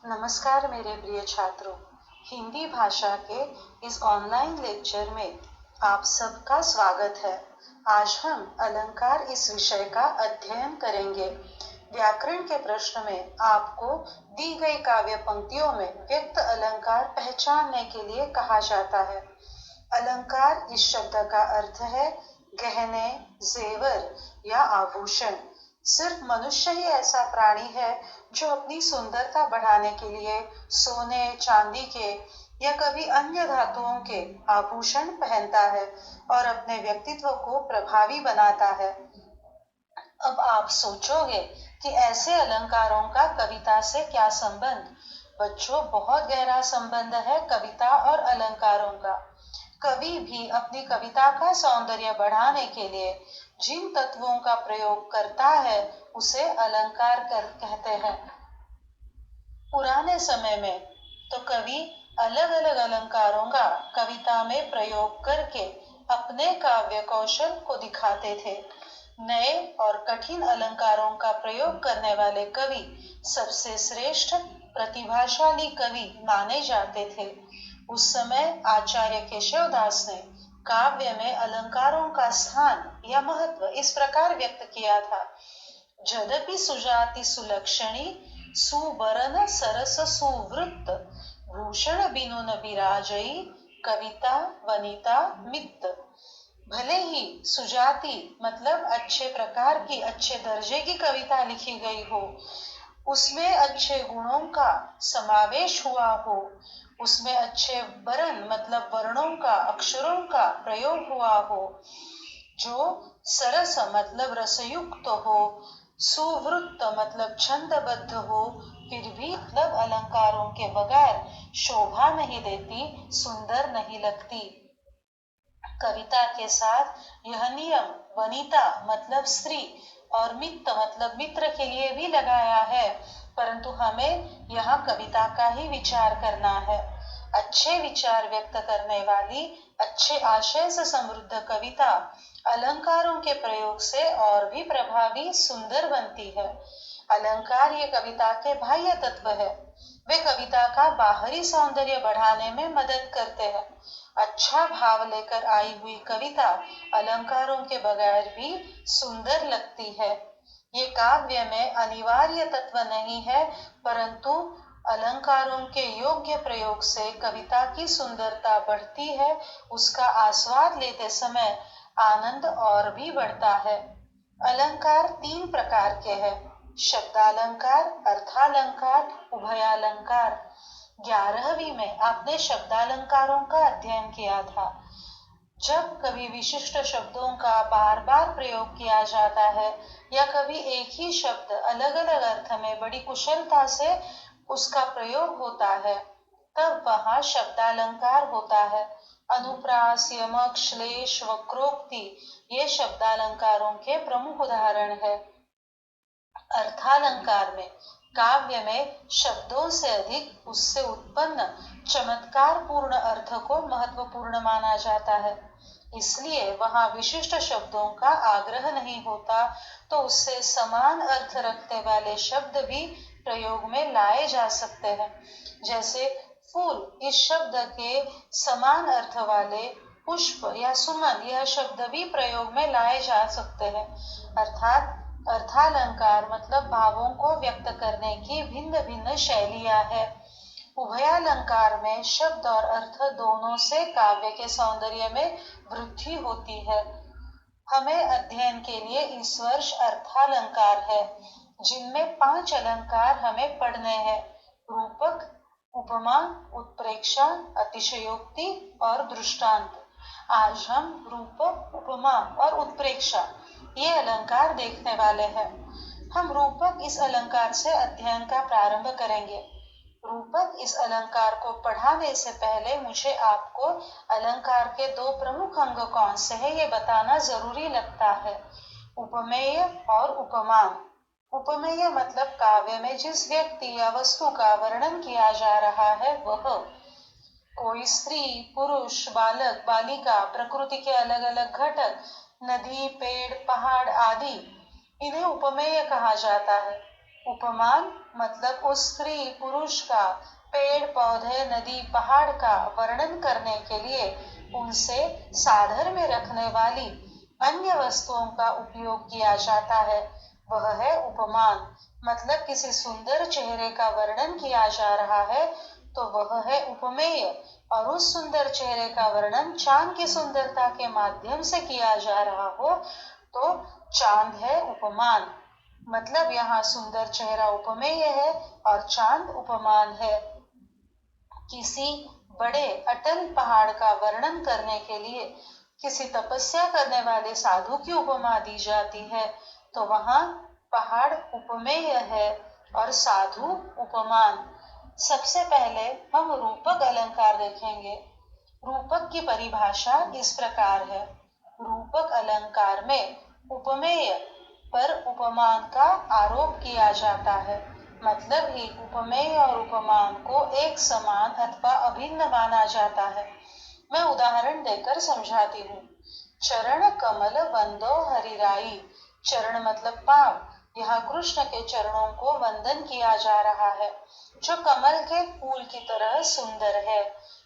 नमस्कार मेरे प्रिय छात्रों, हिंदी भाषा के इस ऑनलाइन लेक्चर में आप सबका स्वागत है। आज हम अलंकार इस विषय का अध्ययन करेंगे। व्याकरण के प्रश्न में आपको दी गई काव्य पंक्तियों में व्यक्त अलंकार पहचानने के लिए कहा जाता है। अलंकार इस शब्द का अर्थ है गहने, जेवर या आभूषण। सिर्फ मनुष्य ही ऐसा प्राणी है जो अपनी सुंदरता बढ़ाने के लिए सोने, चांदी के या कभी अन्य धातुओं के आभूषण पहनता है और अपने व्यक्तित्व को प्रभावी बनाता है। अब आप सोचोगे कि ऐसे अलंकारों का कविता से क्या संबंध? बच्चों, बहुत गहरा संबंध है कविता और अलंकारों का। कवि भी अपनी कविता का सौंदर्य बढ़ाने के लिए जिन तत्वों का प्रयोग करता है उसे अलंकार कहते हैं। पुराने समय में तो कवि अलग अलग अलंकारों का कविता में प्रयोग करके अपने काव्य कौशल को दिखाते थे। नए और कठिन अलंकारों का प्रयोग करने वाले कवि सबसे श्रेष्ठ प्रतिभाशाली कवि माने जाते थे। उस समय आचार्य केशवदास ने काव्य में अलंकारों का स्थान या महत्व इस प्रकार व्यक्त किया था। यद्यपि सुजाति सुलक्षणी, सुबरन सरस सुवृत्त, भूषण बिनु न बिराजई, कविता वनिता मित्त। भले ही सुजाति मतलब अच्छे प्रकार की, अच्छे दर्जे की कविता लिखी गई हो, उसमें अच्छे गुणों का समावेश हुआ हो, उसमें अच्छे वर्ण मतलब वर्णों का, अक्षरों का प्रयोग हुआ हो, जो सरस मतलब रसयुक्त हो, सुवृत्त मतलब छंदबद्ध हो, फिर भी मतलब अलंकारों के बगैर शोभा नहीं देती, सुंदर नहीं लगती। कविता के साथ यह नियम वनिता मतलब स्त्री और मित्र मतलब मित्र के लिए भी लगाया है, परंतु हमें यहाँ कविता का ही विचार करना है। अच्छे विचार व्यक्त करने वाली, अच्छे आशय से समृद्ध कविता अलंकारों के प्रयोग से और भी प्रभावी, सुंदर बनती है। अलंकार ये कविता के बाह्य तत्व है। वे कविता का बाहरी सौंदर्य बढ़ाने में मदद करते हैं। अच्छा भाव लेकर आई हुई कविता अलंकारों के बगैर भी सुंदर लगती है। ये काव्य में अनिवार्य तत्व नहीं है, परंतु अलंकारों के योग्य प्रयोग से कविता की सुंदरता बढ़ती है। उसका आस्वाद लेते समय आनंद और भी बढ़ता है। अलंकार 3 प्रकार के हैं: शब्दालंकार, अर्थालंकार, उभयालंकार। 11वीं में आपने शब्दालंकारों का अध्ययन किया था। जब कभी विशिष्ट शब्दों का बार बार प्रयोग किया जाता है या कभी एक ही शब्द अलग अलग अर्थ में बड़ी कुशलता से उसका प्रयोग होता है, तब वहां शब्दालंकार होता है। अनुप्रास, यमक, श्लेष, वक्रोक्ति ये शब्दालंकारों के प्रमुख उदाहरण है। अर्थालंकार में काव्य में शब्दों से अधिक उससे उत्पन्न चमत्कार पूर्ण अर्थ को महत्वपूर्ण माना जाता है, इसलिए वहां विशिष्ट शब्दों का आग्रह नहीं होता, तो उससे समान अर्थ रखने वाले शब्द भी प्रयोग में लाए जा सकते हैं। जैसे फूल इस शब्द के समान अर्थ वाले पुष्प या सुमन यह शब्द भी प्रयोग में लाए जा सकते हैं। अर्थात अर्थालंकार मतलब भावों को व्यक्त करने की भिन्न भिन्न शैलियां है। उभयालंकार में शब्द और अर्थ दोनों से काव्य के सौंदर्य में वृद्धि होती है। हमें अध्ययन के लिए इस वर्ष अर्थालंकार है, जिनमें 5 अलंकार हमें पढ़ने हैं: रूपक, उपमा, उत्प्रेक्षा, अतिशयोक्ति और दृष्टांत। आज हम रूपक, उपमा और उत्प्रेक्षा ये अलंकार देखने वाले हैं। हम रूपक इस अलंकार से अध्ययन का प्रारंभ करेंगे। रूपक इस अलंकार को पढ़ाने से पहले मुझे आपको अलंकार के 2 प्रमुख अंग कौन से हैं ये बताना जरूरी लगता है: उपमेय और उपमान। उपमेय मतलब काव्य में जिस व्यक्ति या वस्तु का वर्णन किया जा रहा है वह। कोई स्त्री, पुरुष, बालक, बालिका, प्रकृति के अलग अलग घटक, नदी, पेड़, पहाड़ आदि, इन्हें उपमेय कहा जाता है। उपमान मतलब उस स्त्री पुरुष का, पेड़ पौधे नदी पहाड़ का वर्णन करने के लिए उनसे साधर में रखने वाली अन्य वस्तुओं का उपयोग किया जाता है, वह है उपमान। मतलब किसी सुंदर चेहरे का वर्णन किया जा रहा है तो वह है उपमेय, और उस सुंदर चेहरे का वर्णन चांद की सुंदरता के माध्यम से किया जा रहा हो तो चांद है उपमान। मतलब यहाँ सुंदर चेहरा उपमेय है और चांद उपमान है। किसी बड़े अटल पहाड़ का वर्णन करने के लिए किसी तपस्या करने वाले साधु की उपमा दी जाती है तो वहां पहाड़ उपमेय है और साधु उपमान। सबसे पहले हम रूपक अलंकार देखेंगे। रूपक की परिभाषा इस प्रकार है। रूपक अलंकार में उपमेय पर उपमान का आरोप किया जाता है। मतलब ही उपमेय और उपमान को एक समान अथवा अभिन्न माना जाता है। मैं उदाहरण देकर समझाती हूँ। चरण कमल वंदो हरिराई। चरण मतलब पांव। यहाँ कृष्ण के चरणों को वंदन किया जा रहा है, जो कमल के फूल की तरह सुंदर है।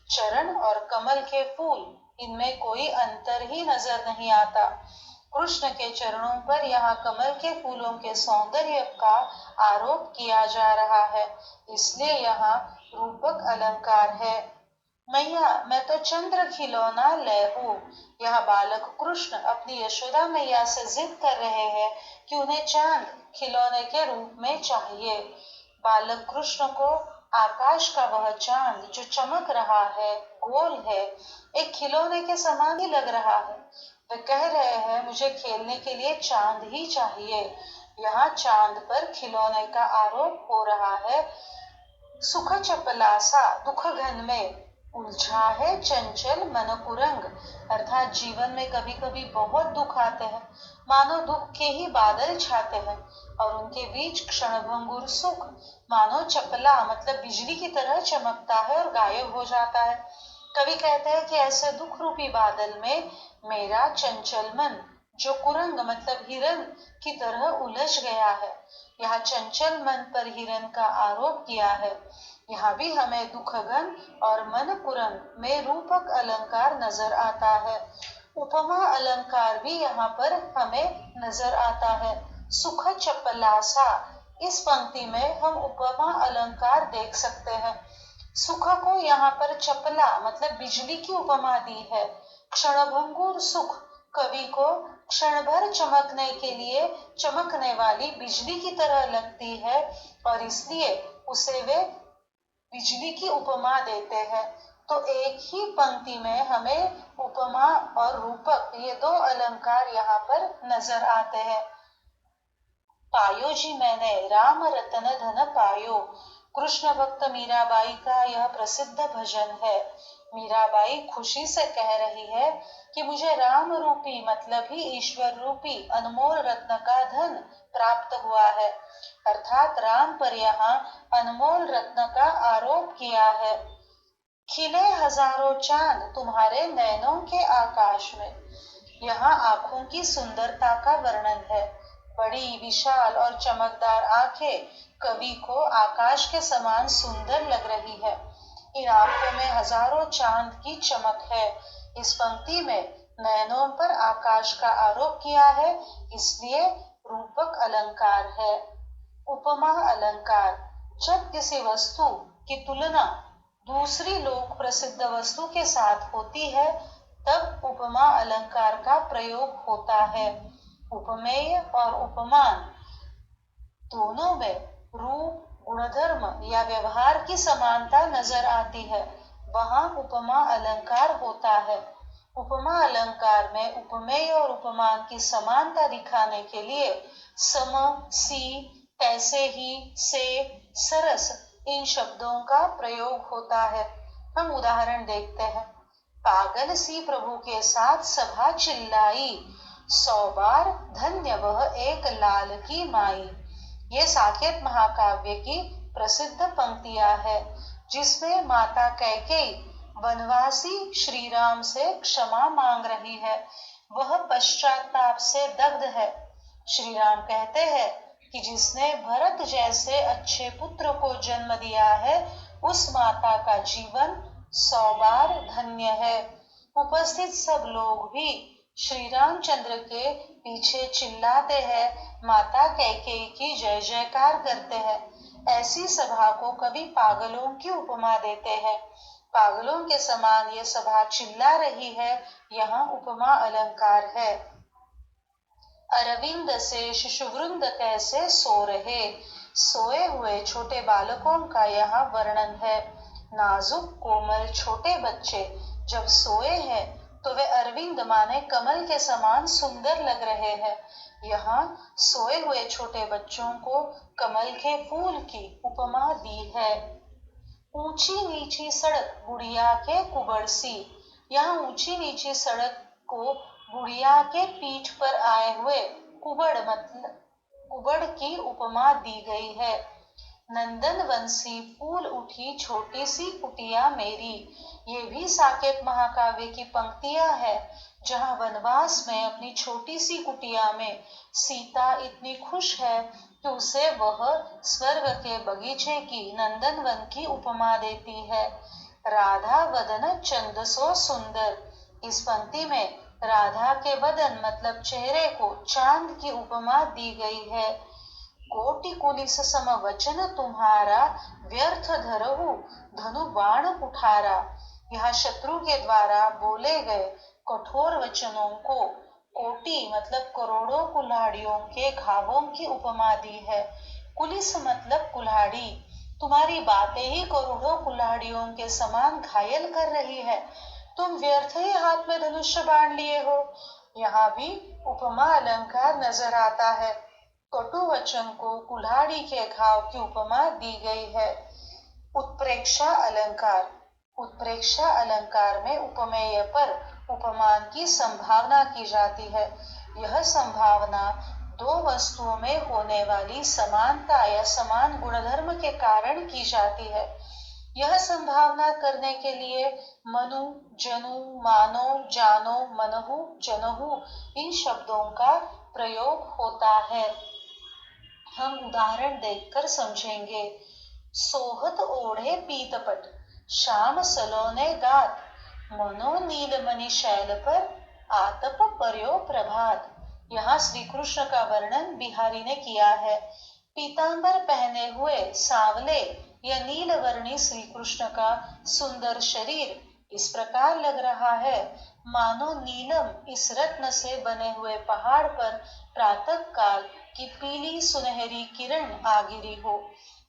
चरण और कमल के फूल, इनमें कोई अंतर ही नजर नहीं आता। कृष्ण के चरणों पर यहाँ कमल के फूलों के सौंदर्य का आरोप किया जा रहा है, इसलिए यहाँ रूपक अलंकार है। मैया मैं तो चंद्र खिलौना ले हूँ। यह बालक कृष्ण अपनी यशोदा मैया से जिद कर रहे हैं कि उन्हें चांद खिलौने के रूप में चाहिए। बालक कृष्ण को आकाश का वह चांद जो चमक रहा है, गोल है, एक खिलौने के समान ही लग रहा है। वे कह रहे हैं मुझे खेलने के लिए चांद ही चाहिए। यहाँ चांद पर खिलौने का आरोप हो रहा है। सुख चपलासा दुख घन में उलझा है चंचल मन कुरंग। अर्थात जीवन में कभी कभी बहुत दुख आते हैं, मानो दुख के ही बादल छाते हैं, और उनके बीच क्षणभंगुर सुख मानो चपला मतलब बिजली की तरह चमकता है और गायब हो जाता है। कवि कहते हैं कि ऐसे दुख रूपी बादल में मेरा चंचल मन, जो कुरंग मतलब हिरन की तरह उलझ गया है। यहाँ चंचल मन पर हिरन का आरोप किया है। यहाँ भी हमें दुखगन और मन कुरंग में रूपक अलंकार नजर आता है। उपमा अलंकार भी यहाँ पर हमें नजर आता है। सुख चपलासा, इस पंक्ति में हम उपमा अलंकार देख सकते हैं। सुख को यहाँ पर चपला मतलब बिजली की उपमा दी है। क्षणभंगुर सुख कवि को क्षण भर चमकने के लिए चमकने वाली बिजली की तरह लगती है, और इसलिए उसे वे बिजली की उपमा देते हैं। तो एक ही पंक्ति में हमें उपमा और रूपक ये दो अलंकार यहाँ पर नजर आते हैं। पायो जी मैंने राम रतन धन पायो। कृष्ण भक्त मीराबाई का यह प्रसिद्ध भजन है। मीराबाई खुशी से कह रही है कि मुझे राम रूपी मतलब ही ईश्वर रूपी अनमोल रत्न का धन प्राप्त हुआ है। अर्थात राम पर यहाँ अनमोल रत्न का आरोप किया है। खिले हजारों चांद तुम्हारे नैनों के आकाश में। यहाँ आंखों की सुंदरता का वर्णन है। बड़ी विशाल और चमकदार आंखें कवि को आकाश के समान सुंदर लग रही है। इन आंखों में हजारों चांद की चमक है। इस पंक्ति में नयनों पर आकाश का आरोप किया है, इसलिए रूपक अलंकार है। उपमा अलंकार, जब किसी वस्तु की तुलना दूसरी लोक प्रसिद्ध वस्तु के साथ होती है तब उपमा अलंकार का प्रयोग होता है। उपमेय और उपमान दोनों में रूप, गुणधर्म या व्यवहार की समानता नजर आती है, वहां उपमा अलंकार होता है। उपमा अलंकार में उपमेय और उपमान की समानता दिखाने के लिए सम, सी, तैसे ही, से, सरस इन शब्दों का प्रयोग होता है। हम उदाहरण देखते हैं। पागल सी प्रभु के साथ सभा चिल्लाई, 100 बार धन्य वह एक लाल की माई। ये साकेत महाकाव्य की प्रसिद्ध पंक्तियां है, जिसमें माता कैकेयी वनवासी श्री राम से क्षमा मांग रही है। वह पश्चाताप से दग्ध है। श्री राम कहते हैं, कि जिसने भरत जैसे अच्छे पुत्र को जन्म दिया है उस माता का जीवन 100 बार धन्य है। उपस्थित सब लोग भी श्री रामचंद्र के पीछे चिल्लाते हैं, माता कैकेयी की जय जयकार करते हैं। ऐसी सभा को कभी पागलों की उपमा देते हैं। पागलों के समान ये सभा चिल्ला रही है, यहाँ उपमा अलंकार है। अरविंद से शिशुवृंद कैसे सो रहे, सोए हुए छोटे बालकों का यहाँ वर्णन है। नाजुक कोमल छोटे बच्चे जब सोए हैं तो वे अरविंद माने कमल के समान सुंदर लग रहे हैं। यहाँ सोए हुए छोटे बच्चों को कमल के फूल की उपमा दी है। ऊंची नीची सड़क गुड़िया के कुबड़ सी, यहाँ ऊंची नीची सड़क को गुड़िया के पीठ पर आए हुए कुबड़ मतलब कुबड़ की उपमा दी गई है। नंदन वंशी फूल उठी छोटी सी कुटिया मेरी, ये भी साकेत महाकाव्य की पंक्तियां है, जहां वनवास में अपनी छोटी सी कुटिया में सीता इतनी खुश है कि उसे वह स्वर्ग के बगीचे की नंदनवन की उपमा देती है। राधा वदन चंदसो सुंदर, इस पंक्ति में राधा के वदन मतलब चेहरे को चांद की उपमा दी गई है। कोटि कुलिस सम वचन तुम्हारा, व्यर्थ धरहु धनु बाण कुठारा, यहाँ शत्रु के द्वारा बोले गए कठोर वचनों को कोटि मतलब करोड़ों कुल्हाड़ियों के घावों की उपमा दी है। कुलिस मतलब कुल्हाड़ी, तुम्हारी बातें ही करोड़ों कुल्हाड़ियों के समान घायल कर रही है, तुम व्यर्थ ही हाथ में धनुष्य बाण लिए हो। यहाँ भी उपमा अलंकार नजर आता है। कटु वचन को कुल्हाड़ी के घाव की उपमा दी गई है। उत्प्रेक्षा अलंकार, उत्प्रेक्षा अलंकार में उपमेय पर उपमान की संभावना की जाती है। यह संभावना दो वस्तुओं में होने वाली समानता या समान गुणधर्म के कारण की जाती है। यह संभावना करने के लिए मनु, जनु, मानो, जानो, मनहु, जनहु इन शब्दों का प्रयोग होता है। हम उदाहरण देखकर समझेंगे। सोहत ओढ़े पीतपट, श्याम सलोने गात, मनो नीलमणि शैल पर, आतप पर्यो प्रभात। यहाँ श्री कृष्ण का वर्णन बिहारी ने किया है। पीतांबर पहने हुए सांवले या नीलवर्णी श्री कृष्ण का सुंदर शरीर इस प्रकार लग रहा है मानो नीलम इस रत्न से बने हुए पहाड़ पर प्रातः काल की पीली सुनहरी किरण आ गिरी हो,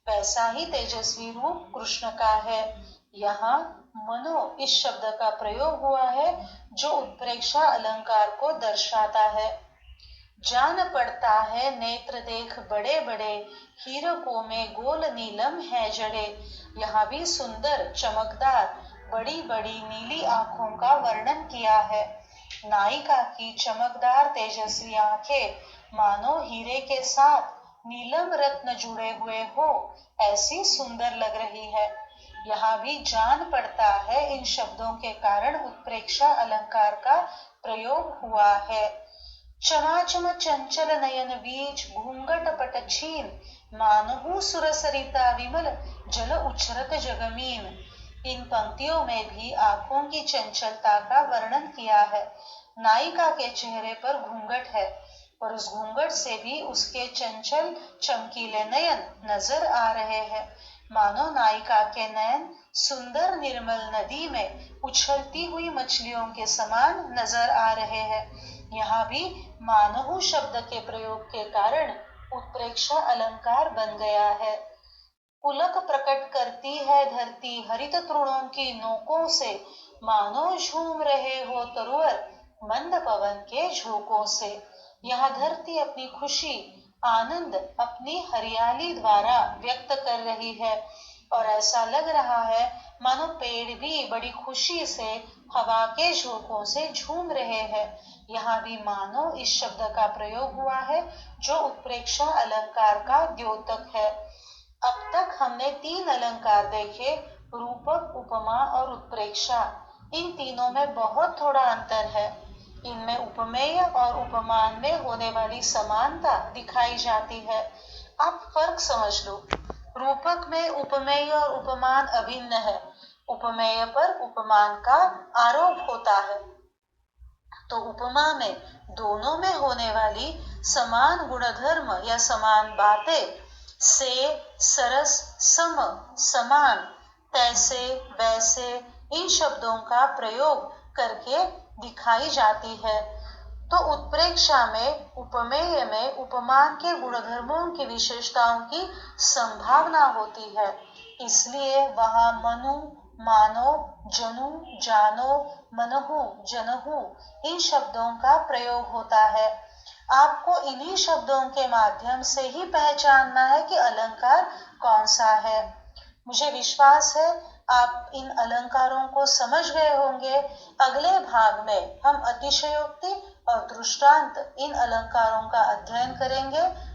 वैसा ही तेजस्वी रूप कृष्ण का है। यहाँ मनो इस शब्द का प्रयोग हुआ है जो उत्प्रेक्षा अलंकार को दर्शाता है। जान पड़ता है नेत्र देख बड़े बड़े, हीरकों में गोल नीलम है जड़े। यहाँ भी सुंदर चमकदार बड़ी बड़ी नीली आंखों का वर्णन किया है। नायिका की चमकदार तेजस्वी आंखें मानो हीरे के साथ नीलम रत्न जुड़े हुए हो, ऐसी सुंदर लग रही है। यहाँ भी जान पड़ता है इन शब्दों के कारण उत्प्रेक्षा अलंकार का प्रयोग हुआ है। चमाचम चंचल नयन बीच घूंघट पट छीन, मानहु सुर सरिता विमल जल उछरत जगमीन। इन पंक्तियों में भी आंखों की चंचलता का वर्णन किया है। नायिका के चेहरे पर घूंघट है और उस घूंघट से भी उसके चंचल चमकीले नयन नजर आ रहे हैं, मानो नायिका के नयन सुंदर निर्मल नदी में उछलती हुई मछलियों के समान नजर आ रहे हैं। यहाँ भी मानहु शब्द के प्रयोग के कारण उत्प्रेक्षा अलंकार बन गया है। पुलक प्रकट करती है धरती हरित तृणों की नोकों से, मानो झूम रहे हो तरुवर मंद पवन के झोंकों से। यहाँ धरती अपनी खुशी आनंद अपनी हरियाली द्वारा व्यक्त कर रही है और ऐसा लग रहा है मानो पेड़ भी बड़ी खुशी से हवा के झोंकों से झूम रहे हैं। यहाँ भी मानो इस शब्द का प्रयोग हुआ है जो उत्प्रेक्षा अलंकार का द्योतक है। अब तक हमने 3 अलंकार देखे, रूपक, उपमा और उत्प्रेक्षा। इन तीनों में बहुत थोड़ा अंतर है। इनमें उपमेय और उपमान में होने वाली समानता दिखाई जाती है। आप फर्क समझ लो। रूपक में उपमेय और उपमान अभिन्न है। उपमेय पर उपमान का आरोप होता है, तो उपमा में दोनों में होने वाली समान गुणधर्म या समान बातें से, सरस, सम, समान, तैसे, वैसे इन शब्दों का प्रयोग करके दिखाई जाती है। तो उत्प्रेक्षा में, उपमेय में उपमान के गुणधर्मों की विशेषताओं की संभावना होती है, इसलिए वहां मनु, मानो, जनु, जानो, मनहु, जनहु इन शब्दों का प्रयोग होता है। आपको इन्हीं शब्दों के माध्यम से ही पहचानना है कि अलंकार कौन सा है। मुझे विश्वास है आप इन अलंकारों को समझ गए होंगे। अगले भाग में हम अतिशयोक्ति और दृष्टांत इन अलंकारों का अध्ययन करेंगे।